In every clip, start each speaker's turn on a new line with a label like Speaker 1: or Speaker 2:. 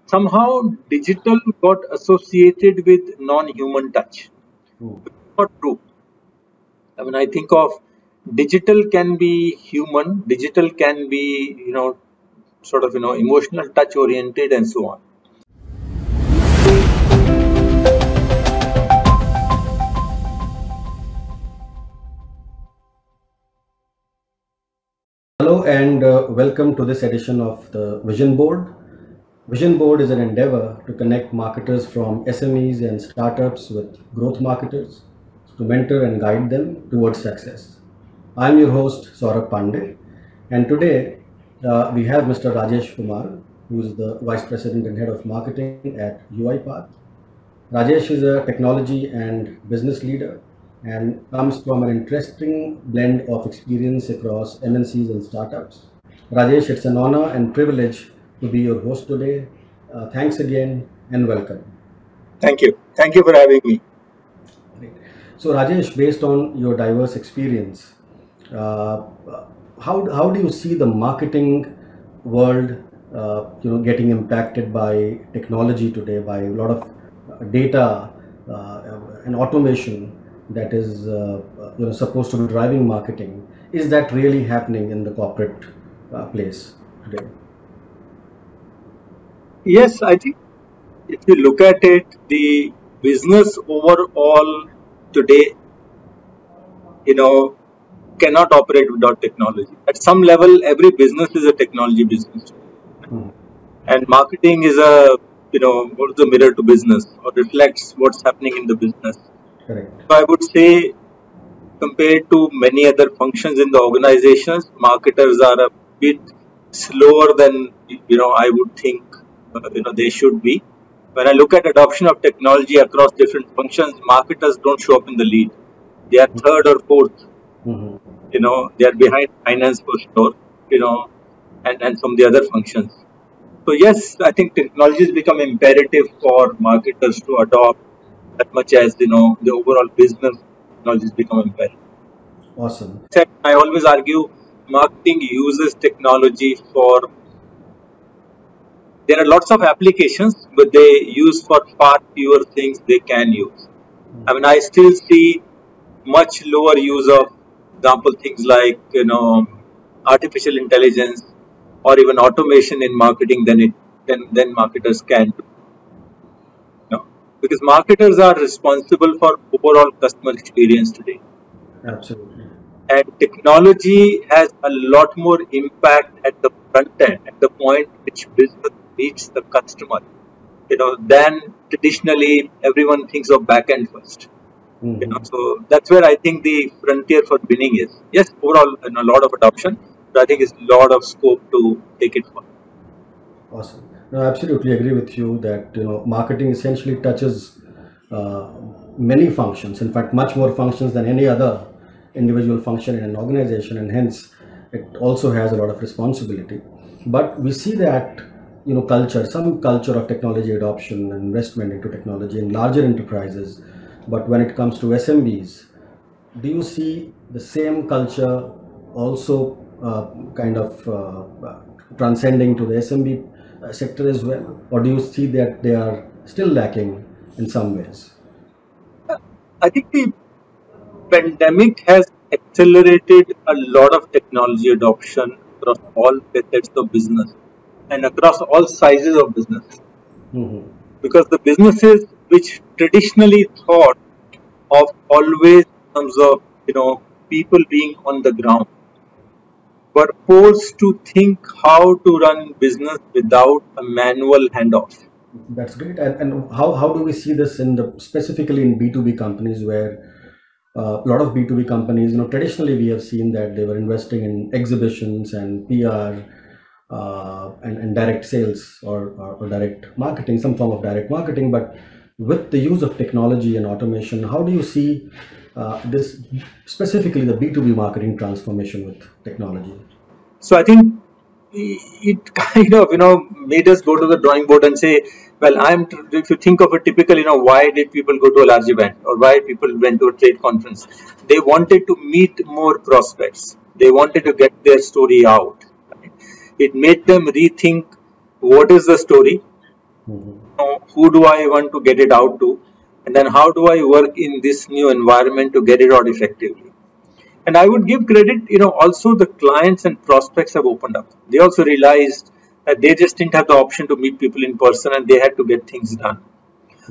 Speaker 1: somehow digital got associated with non-human touch.
Speaker 2: Hmm.
Speaker 1: Not true. I mean, I think of digital can be human, digital can be, sort of, emotional touch oriented and so on.
Speaker 2: Hello and welcome to this edition of the Vision Board. Vision Board is an endeavor to connect marketers from SMEs and startups with growth marketers to mentor and guide them towards success. I'm your host Saurabh Pandey, and today we have Mr. Rajesh Kumar, who is the Vice President and Head of Marketing at UiPath. Rajesh is a technology and business leader and comes from an interesting blend of experience across MNCs and startups. Rajesh, it's an honor and privilege to be your host today. Thanks again and welcome.
Speaker 1: Thank you. Thank you for having me.
Speaker 2: Great. So, Rajesh, based on your diverse experience, uh, how do you see the marketing world, getting impacted by technology today, by a lot of data and automation that is, supposed to be driving marketing? Is that really happening in the corporate place today?
Speaker 1: Yes, I think if you look at it, the business overall today, you know, cannot operate without technology. At some level, every business is a technology business.
Speaker 2: Hmm.
Speaker 1: And marketing is what is the mirror to business or reflects what's happening in the business.
Speaker 2: Correct.
Speaker 1: So I would say, compared to many other functions in the organizations, marketers are a bit slower than, I would think, they should be. When I look at adoption of technology across different functions, marketers don't show up in the lead. They are third or fourth.
Speaker 2: Hmm.
Speaker 1: They are behind finance for sure, and some of the other functions. So yes, I think technology has become imperative for marketers to adopt as much as, the overall business technology has become imperative.
Speaker 2: Awesome.
Speaker 1: I always argue marketing uses technology for, there are lots of applications, but they use for far fewer things they can use. I mean, I still see much lower use of, example, things like, artificial intelligence or even automation in marketing than marketers can do. Because marketers are responsible for overall customer experience today.
Speaker 2: Absolutely.
Speaker 1: And technology has a lot more impact at the front end, at the point which business meets the customer, than traditionally everyone thinks of back end first.
Speaker 2: Hmm.
Speaker 1: So that's where I think the frontier for winning is. Yes, overall, a lot of adoption, but I think it's a lot of scope to take it forward.
Speaker 2: Awesome. No, I absolutely agree with you that marketing essentially touches uh, many functions. In fact, much more functions than any other individual function in an organization, and hence it also has a lot of responsibility. But we see that some culture of technology adoption and investment into technology in larger enterprises. But when it comes to SMBs, do you see the same culture also kind of transcending to the SMB sector as well, or do you see that they are still lacking in some ways?
Speaker 1: I think the pandemic has accelerated a lot of technology adoption across all facets of business and across all sizes of business.
Speaker 2: Hmm.
Speaker 1: Because the businesses which traditionally thought of always in terms of, people being on the ground were forced to think how to run business without a manual handoff.
Speaker 2: That's great. And how do we see this in the specifically in B2B companies where a lot of B2B companies, traditionally we have seen that they were investing in exhibitions and PR and direct sales or direct marketing, some form of direct marketing. But with the use of technology and automation, how do you see this specifically the B2B marketing transformation with technology?
Speaker 1: So I think it kind of, made us go to the drawing board and say, well, if you think of a typical, why did people go to a large event or why people went to a trade conference? They wanted to meet more prospects. They wanted to get their story out. Right? It made them rethink what is the story, Who do I want to get it out to, and then how do I work in this new environment to get it out effectively. And I would give credit, also the clients and prospects have opened up. They also realized that they just didn't have the option to meet people in person and they had to get things done.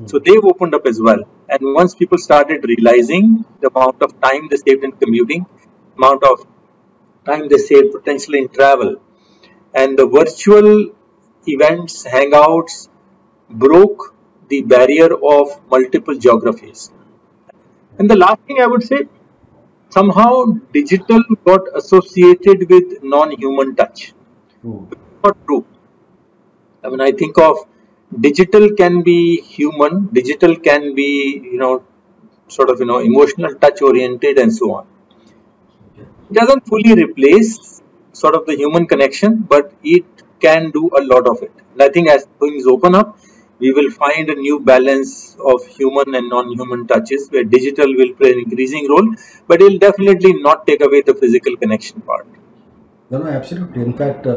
Speaker 1: So they've opened up as well. And once people started realizing the amount of time they saved in commuting, amount of time they saved potentially in travel, and the virtual events, hangouts broke the barrier of multiple geographies. And the last thing I would say, somehow digital got associated with non-human touch. Not true. I mean, I think of digital can be human, digital can be, emotional, touch oriented, and so on. It doesn't fully replace sort of the human connection, but it can do a lot of it. And I think as things open up, we will find a new balance of human and non-human touches where digital will play an increasing role, but it will definitely not take away the physical connection part.
Speaker 2: No, absolutely. In fact,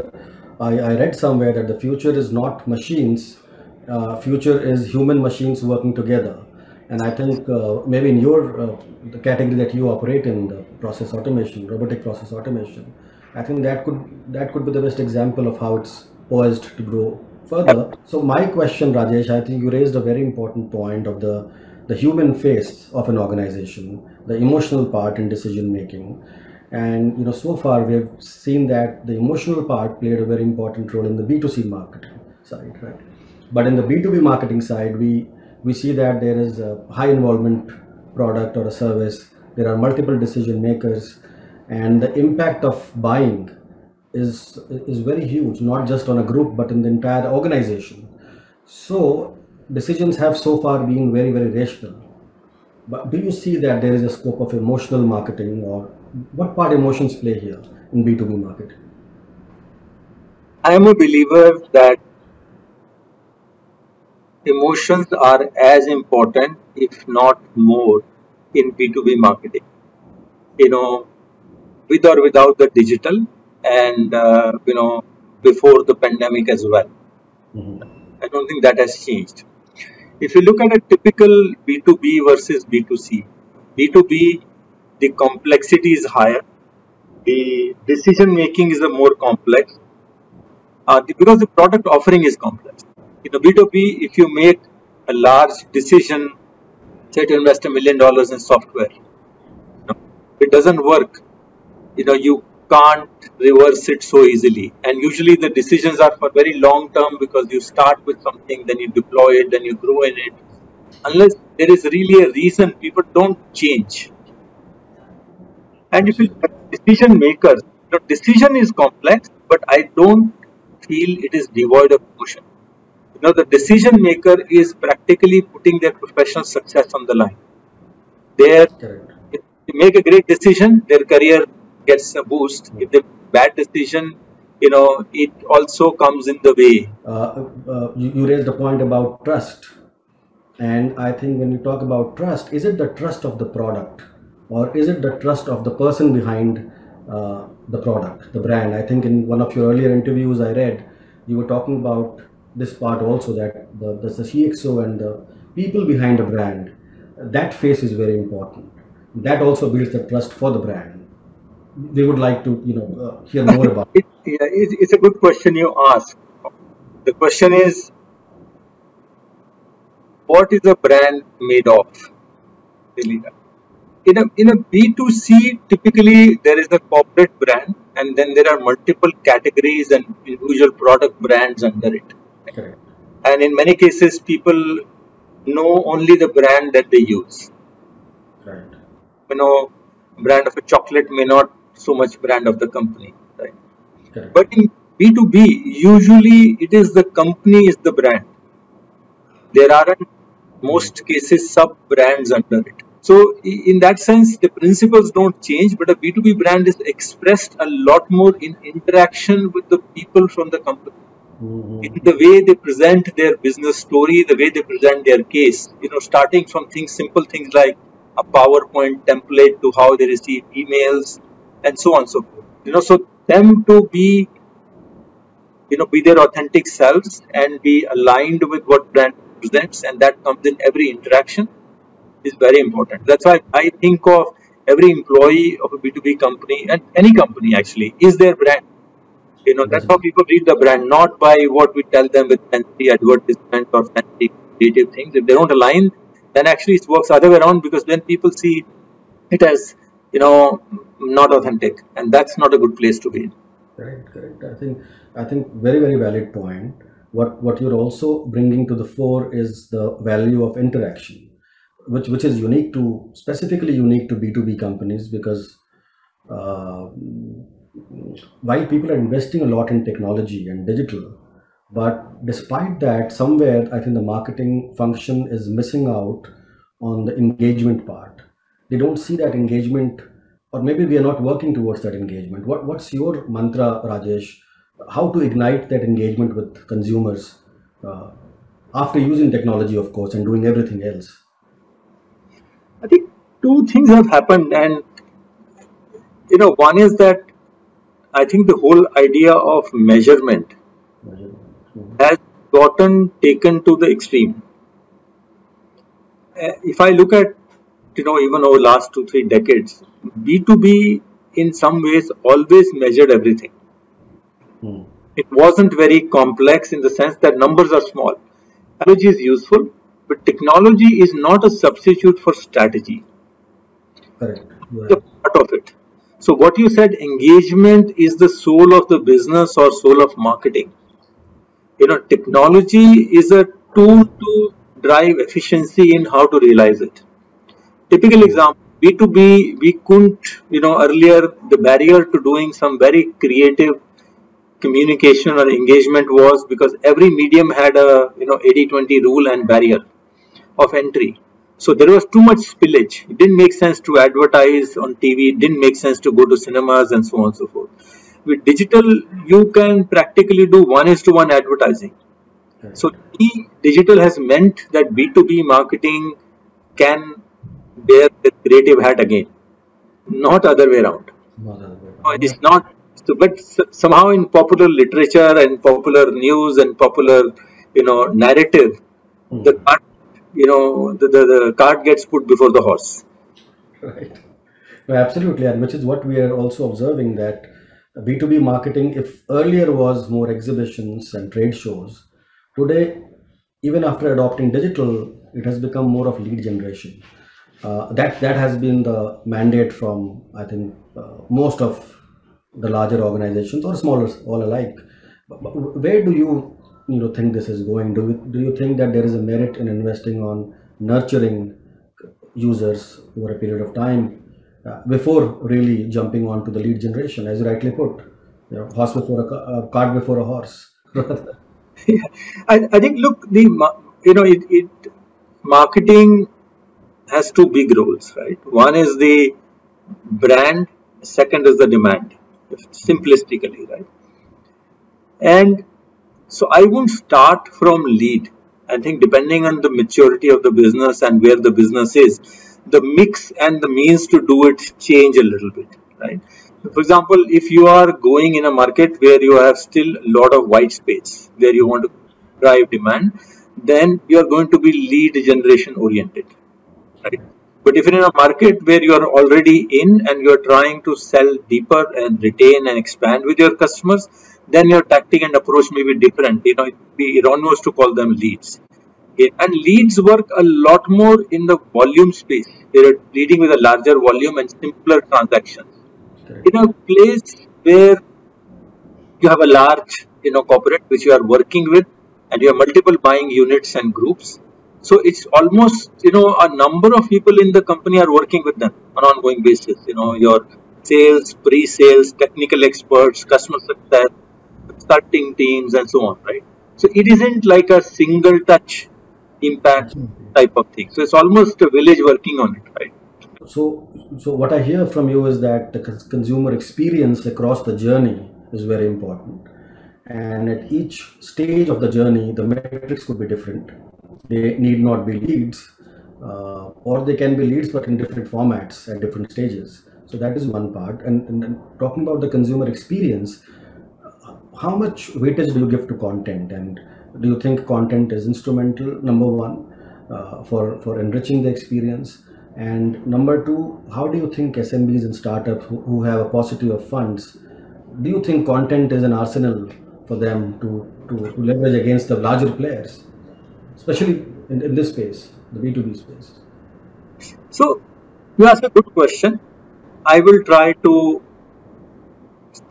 Speaker 2: I read somewhere that the future is not machines, future is human machines working together. And I think maybe in your the category that you operate in, the process automation, robotic process automation, I think that could be the best example of how it's poised to grow further. So my question, Rajesh, I think you raised a very important point of the human face of an organization, the emotional part in decision making. And so far we have seen that the emotional part played a very important role in the B2C marketing side, right? But in the B2B marketing side, we see that there is a high involvement product or a service. There are multiple decision makers, and the impact of buying is very huge, not just on a group but in the entire organization. So decisions have so far been very, very rational. But do you see that there is a scope of emotional marketing, or what part emotions play here in B2B marketing?
Speaker 1: I am a believer that emotions are as important, if not more, in B2B marketing. With or without the digital, and before the pandemic as well. I don't think that has changed. If you look at a typical B2B versus B2C, B2B, the complexity is higher, the decision making is a more complex, because the product offering is complex. B2B, if you make a large decision, say to invest $1 million in software, it doesn't work. You can't reverse it so easily. And usually the decisions are for very long term, because you start with something, then you deploy it, then you grow in it. Unless there is really a reason, people don't change. And if you look at decision makers, decision is complex, but I don't feel it is devoid of emotion. The decision maker is practically putting their professional success on the line. If they make a great decision, their career gets a boost. If they bad decision, it also comes in the way.
Speaker 2: You raised a point about trust. And I think when you talk about trust, is it the trust of the product, or is it the trust of the person behind the product, the brand? I think in one of your earlier interviews I read, you were talking about this part also, that the CXO and the people behind the brand, that face is very important. That also builds the trust for the brand. We would like to hear more about it.
Speaker 1: It's a good question you ask. The question is, what is a brand made of? In a B2C, typically there is a corporate brand, and then there are multiple categories and individual product brands under it.
Speaker 2: Okay.
Speaker 1: And in many cases, people know only the brand that they use.
Speaker 2: Right.
Speaker 1: Brand of a chocolate may not so much brand of the company, right?
Speaker 2: Okay.
Speaker 1: But in B2B, usually it is the company is the brand. There aren't, most cases, sub brands under it. So in that sense, the principles don't change, but a B2B brand is expressed a lot more in interaction with the people from the company. In the way they present their business story, the way they present their case, starting from simple things like a PowerPoint template to how they receive emails and so on and so forth. So them to be be their authentic selves and be aligned with what brand presents, and that comes in every interaction is very important. That's why I think of every employee of a B2B company and any company actually is their brand. That's how people read the brand, not by what we tell them with fancy advertisement or fancy creative things. If they don't align, then actually it works other way around, because then people see it as, not authentic, and that's not a good place to be in.
Speaker 2: Correct. I think very, very valid point. What you're also bringing to the fore is the value of interaction, which is specifically unique to B2B companies, because uh, while people are investing a lot in technology and digital, but despite that, somewhere I think the marketing function is missing out on the engagement part. They don't see that engagement, or maybe we are not working towards that engagement. What's your mantra, Rajesh? How to ignite that engagement with consumers uh, after using technology, of course, and doing everything else?
Speaker 1: I think two things have happened, and one is that I think the whole idea of measurement has gotten taken to the extreme. If I look at, even over last 2 3 decades, B2B in some ways always measured everything.
Speaker 2: Hmm.
Speaker 1: It wasn't very complex in the sense that numbers are small. Technology is useful, but technology is not a substitute for strategy.
Speaker 2: Correct.
Speaker 1: It's a part of it. So what you said, engagement is the soul of the business or soul of marketing. Technology is a tool to drive efficiency in how to realize it. Typical example, B2B, we couldn't, earlier the barrier to doing some very creative communication or engagement was because every medium had a, 80/20 rule and barrier of entry. So there was too much spillage. It didn't make sense to advertise on TV. It didn't make sense to go to cinemas and so on and so forth. With digital, you can practically do 1:1 advertising. So digital has meant that B2B marketing can wear the creative hat again, not other way around. It's not, but somehow in popular literature and popular news and popular, narrative, the cart, the cart gets put before the horse.
Speaker 2: Right. No, absolutely, and which is what we are also observing, that B2B marketing, if earlier was more exhibitions and trade shows, today, even after adopting digital, it has become more of lead generation. That has been the mandate from, I think, most of the larger organizations or smaller, all alike. But where do think this is going? Do you think that there is a merit in investing on nurturing users over a period of time before really jumping onto the lead generation, as you rightly put, horse before cart before a horse?
Speaker 1: Yeah. I think, look, marketing has two big roles, right? One is the brand, second is the demand, simplistically, right? And so I won't start from lead. I think depending on the maturity of the business and where the business is, the mix and the means to do it change a little bit, right? For example, if you are going in a market where you have still a lot of white space, where you want to drive demand, then you are going to be lead generation oriented, right? But if you're in a market where you are already in and you're trying to sell deeper and retain and expand with your customers, then your tactic and approach may be different. It would be erroneous to call them leads. Okay. And leads work a lot more in the volume space. They're leading with a larger volume and simpler transactions. In a place where you have a large, corporate which you are working with, and you have multiple buying units and groups. So it's almost, a number of people in the company are working with them on an ongoing basis. Your sales, pre-sales, technical experts, customer success, consulting teams, and so on, right? So it isn't like a single touch impact type of thing. So it's almost a village working on it, right?
Speaker 2: So what I hear from you is that the consumer experience across the journey is very important, and at each stage of the journey, the metrics could be different. They need not be leads, or they can be leads, but in different formats at different stages. So that is one part. And talking about the consumer experience, how much weightage do you give to content, and do you think content is instrumental, number one, for enriching the experience, and number two, how do you think SMBs and startups who have a paucity of funds, do you think content is an arsenal for them to leverage against the larger players, especially in this space, the B2B space?
Speaker 1: So you ask a good question. I will try to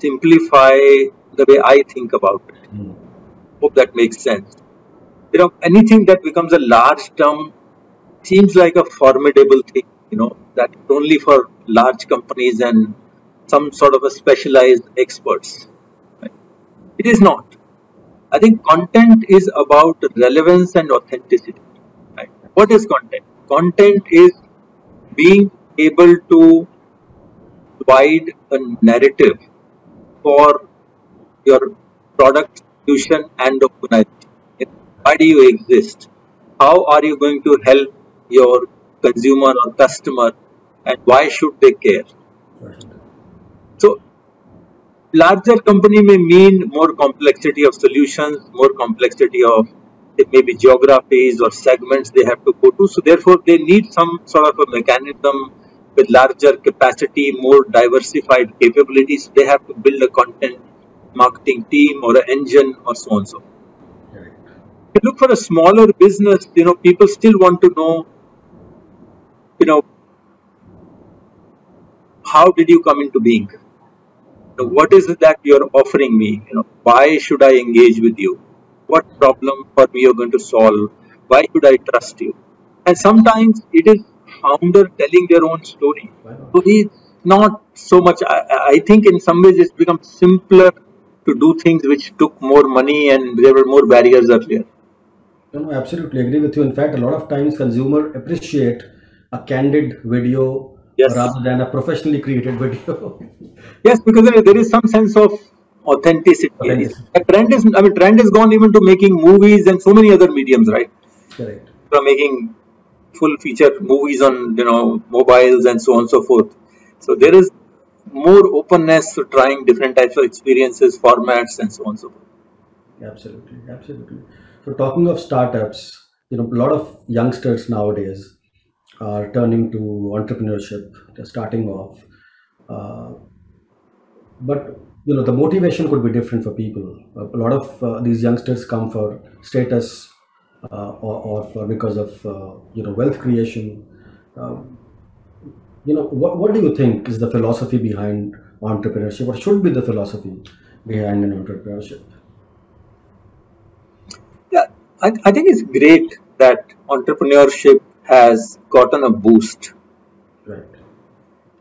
Speaker 1: simplify the way I think about it. Hope that makes sense. Anything that becomes a large term seems like a formidable thing, that only for large companies and some sort of a specialized experts. Right? It is not. I think content is about relevance and authenticity. Right? What is content? Content is being able to provide a narrative for your product, solution, and organization. Why do you exist? How are you going to help your consumer or customer, and why should they care? So, larger company may mean more complexity of solutions, more complexity of maybe geographies or segments they have to go to. So, therefore, they need some sort of a mechanism with larger capacity, more diversified capabilities. They have to build a content marketing team or an engine or so on and so forth. If you look for a smaller business, people still want to know, how did you come into being? What is it that you're offering me? Why should I engage with you? What problem for me you're going to solve? Why should I trust you? And sometimes it is founder telling their own story. So it's not so much. I think in some ways it's become simpler to do things which took more money and there were more barriers earlier.
Speaker 2: No, absolutely agree with you. In fact, a lot of times consumer appreciate a candid video rather than a professionally created video.
Speaker 1: Yes, because there is some sense of authenticity. Trend has gone even to making movies and so many other mediums, right?
Speaker 2: Correct.
Speaker 1: From making full feature movies on mobiles and so on and so forth. So there is more openness to trying different types of experiences, formats, and so on and so forth.
Speaker 2: Absolutely, absolutely. So talking of startups, a lot of youngsters nowadays are turning to entrepreneurship. They're starting off, but the motivation could be different for people. A lot of these youngsters come for status, or for because of wealth creation. What do you think is the philosophy behind entrepreneurship? What should be the philosophy behind an entrepreneurship?
Speaker 1: Yeah, I think it's great that entrepreneurship has gotten a boost.
Speaker 2: Right.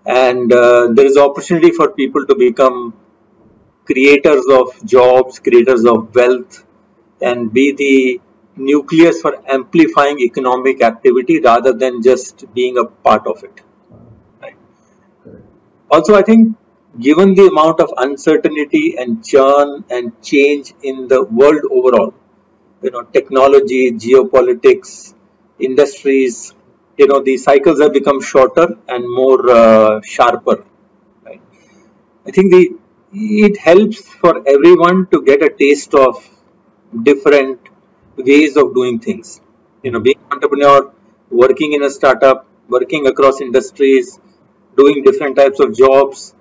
Speaker 1: And there is opportunity for people to become creators of jobs, creators of wealth, and be the nucleus for amplifying economic activity rather than just being a part of it. Right. Also, I think given the amount of uncertainty and churn and change in the world overall, technology, geopolitics, industries, the cycles have become shorter and more sharper. Right? I think it helps for everyone to get a taste of different ways of doing things. Being an entrepreneur, working in a startup, working across industries, doing different types of jobs.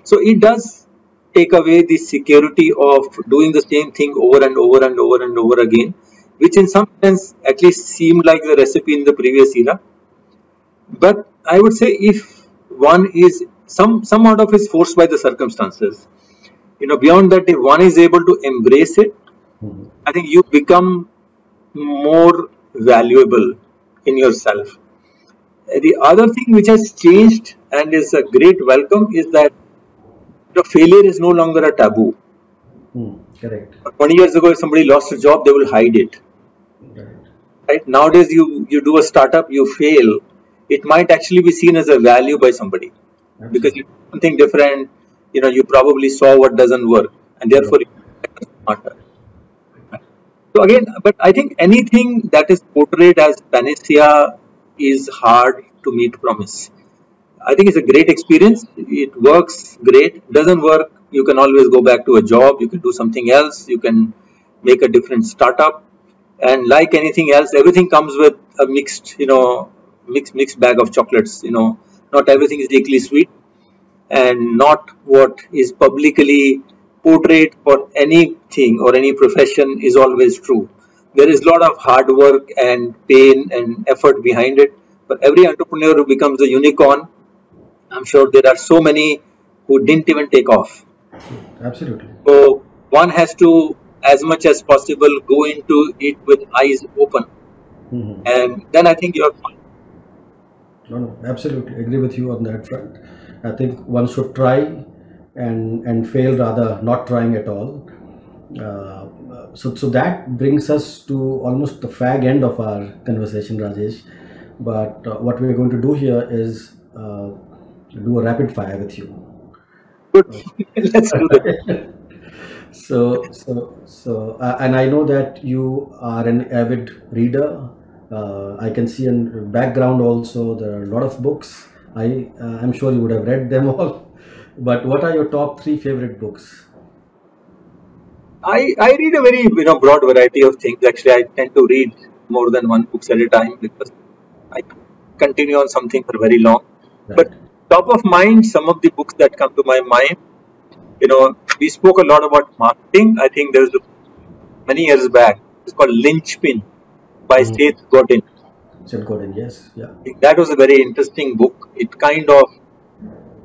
Speaker 1: So it does take away the security of doing the same thing over and over and over and over again, which in some sense at least seemed like the recipe in the previous era. But I would say if one is some out of is forced by the circumstances, beyond that, if one is able to embrace it, I think you become more valuable in yourself. The other thing which has changed and is a great welcome is that failure is no longer a taboo.
Speaker 2: Correct.
Speaker 1: 20 years ago, if somebody lost a job, they will hide it. Right? Nowadays, you do a startup, you fail, it might actually be seen as a value by somebody. Absolutely. Because you do something different, you probably saw what doesn't work, and therefore you are smarter. So again, but I think anything that is portrayed as panacea is hard to meet promise. I think it's a great experience. It works great. Doesn't work, you can always go back to a job, you can do something else, you can make a different startup. And like anything else, everything comes with a mixed bag of chocolates. Not everything is equally sweet, and not what is publicly portrayed for anything or any profession is always true. There is a lot of hard work and pain and effort behind it. But every entrepreneur who becomes a unicorn, I'm sure there are so many who didn't even take off.
Speaker 2: Absolutely.
Speaker 1: So one has to, as much as possible, go into it with eyes open, and then I think you're fine.
Speaker 2: No, absolutely agree with you on that front. I think one should try and fail rather not trying at all. So that brings us to almost the fag end of our conversation, Rajesh. But what we're going to do here is do a rapid fire with you.
Speaker 1: Good. Let's do that.
Speaker 2: And I know that you are an avid reader. I can see in background also there are a lot of books. I'm sure you would have read them all. But what are your top 3 favorite books?
Speaker 1: I read a very broad variety of things. Actually, I tend to read more than one books at a time because I continue on something for very long.
Speaker 2: Right.
Speaker 1: But top of mind, some of the books that come to my mind, we spoke a lot about marketing. I think there's many years back. It's called Lynchpin by Seth Godin.
Speaker 2: Seth Godin, yes, yeah.
Speaker 1: That was a very interesting book. It kind of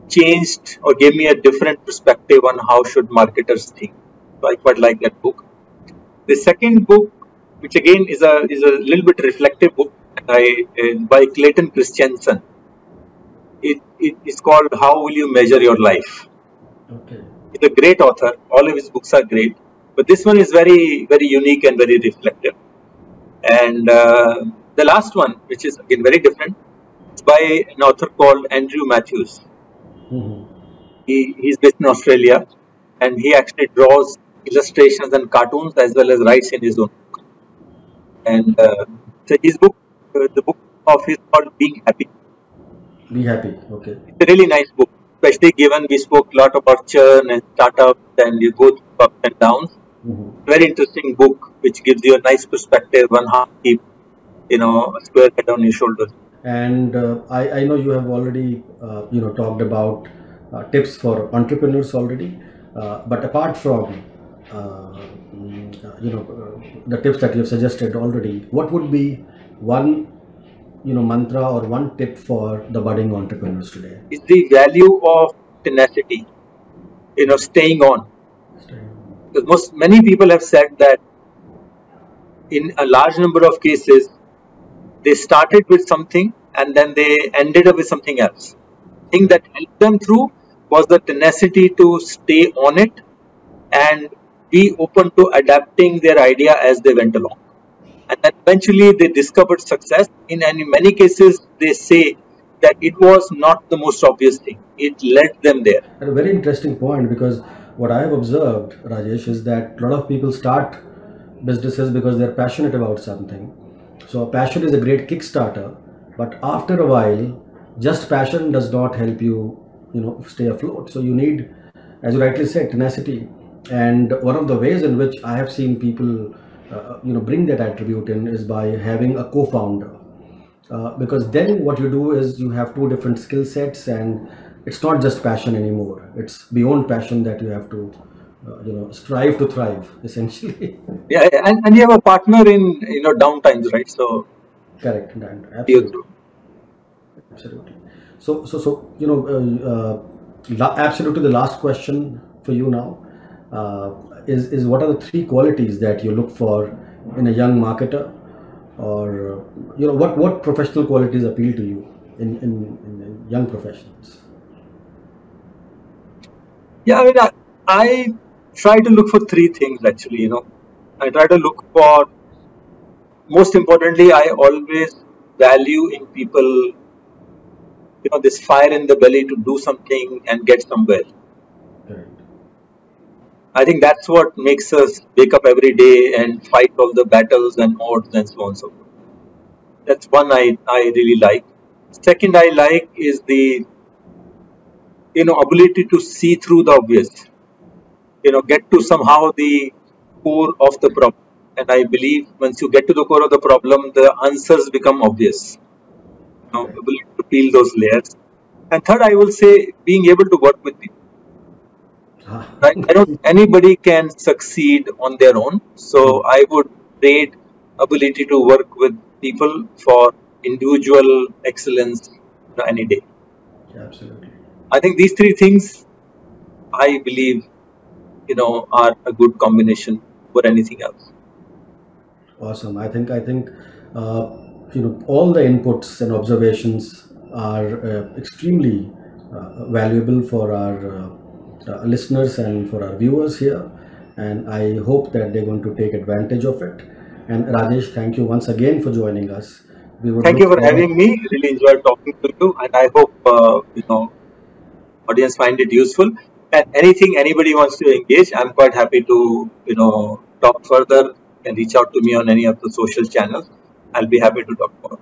Speaker 1: changed or gave me a different perspective on how should marketers think. So I quite like that book. The second book, which again is a little bit reflective book, by Clayton Christensen. It is called How Will You Measure Your Life?
Speaker 2: Okay.
Speaker 1: He's a great author. All of his books are great, but this one is very, very unique and very reflective. And the last one, which is again very different, is by an author called Andrew Matthews. He's based in Australia, and he actually draws illustrations and cartoons as well as writes in his own book. And so his book, the book of his called Being Happy.
Speaker 2: Be Happy, okay.
Speaker 1: It's a really nice book, especially given we spoke a lot about churn and startups and you go through ups and downs. Very interesting book, which gives you a nice perspective on how to keep, a square head on your shoulders.
Speaker 2: And I know you have already, talked about tips for entrepreneurs already. But apart from, the tips that you've suggested already, what would be one, mantra or one tip for the budding entrepreneurs today?
Speaker 1: It's the value of tenacity, staying on. Because many people have said that in a large number of cases, they started with something and then they ended up with something else. The thing that helped them through was the tenacity to stay on it and be open to adapting their idea as they went along. And then eventually they discovered success. In many cases, they say that it was not the most obvious thing. It led them there.
Speaker 2: And a very interesting point, because what I have observed, Rajesh, is that a lot of people start businesses because they're passionate about something. So passion is a great Kickstarter, but after a while, just passion does not help you, stay afloat. So you need, as you rightly said, tenacity. And one of the ways in which I have seen people, bring that attribute in is by having a co-founder. Because then what you do is you have 2 different skill sets, and it's not just passion anymore. It's beyond passion that you have to, strive to thrive, essentially.
Speaker 1: Yeah, and you have a partner in down times, right? So
Speaker 2: correct, and absolutely. Absolutely. So absolutely the last question for you now is what are the 3 qualities that you look for in a young marketer, or what professional qualities appeal to you in young professionals?
Speaker 1: Yeah, I mean, I try to look for 3 things actually. I try to look for, most importantly, I always value in people, this fire in the belly to do something and get somewhere.
Speaker 2: Correct.
Speaker 1: I think that's what makes us wake up every day and fight all the battles and odds and so on and so forth. That's one I really like. Second I like is the ability to see through the obvious. get to somehow the core of the problem. And I believe once you get to the core of the problem, the answers become obvious.
Speaker 2: Right.
Speaker 1: Ability to peel those layers. And third, I will say being able to work with people.
Speaker 2: Ah.
Speaker 1: Right? I don't. Anybody can succeed on their own. So I would rate ability to work with people for individual excellence any day.
Speaker 2: Absolutely.
Speaker 1: I think these three things, I believe, are a good combination for anything else.
Speaker 2: Awesome. I think all the inputs and observations are extremely valuable for our listeners and for our viewers here, and I hope that they're going to take advantage of it. And Rajesh, thank you once again for joining us. We would
Speaker 1: Thank
Speaker 2: look
Speaker 1: you for
Speaker 2: forward.
Speaker 1: having me. Really enjoyed talking to you, and I hope audience find it useful. And anything anybody wants to engage, I'm quite happy to talk further and reach out to me on any of the social channels. I'll be happy to talk more.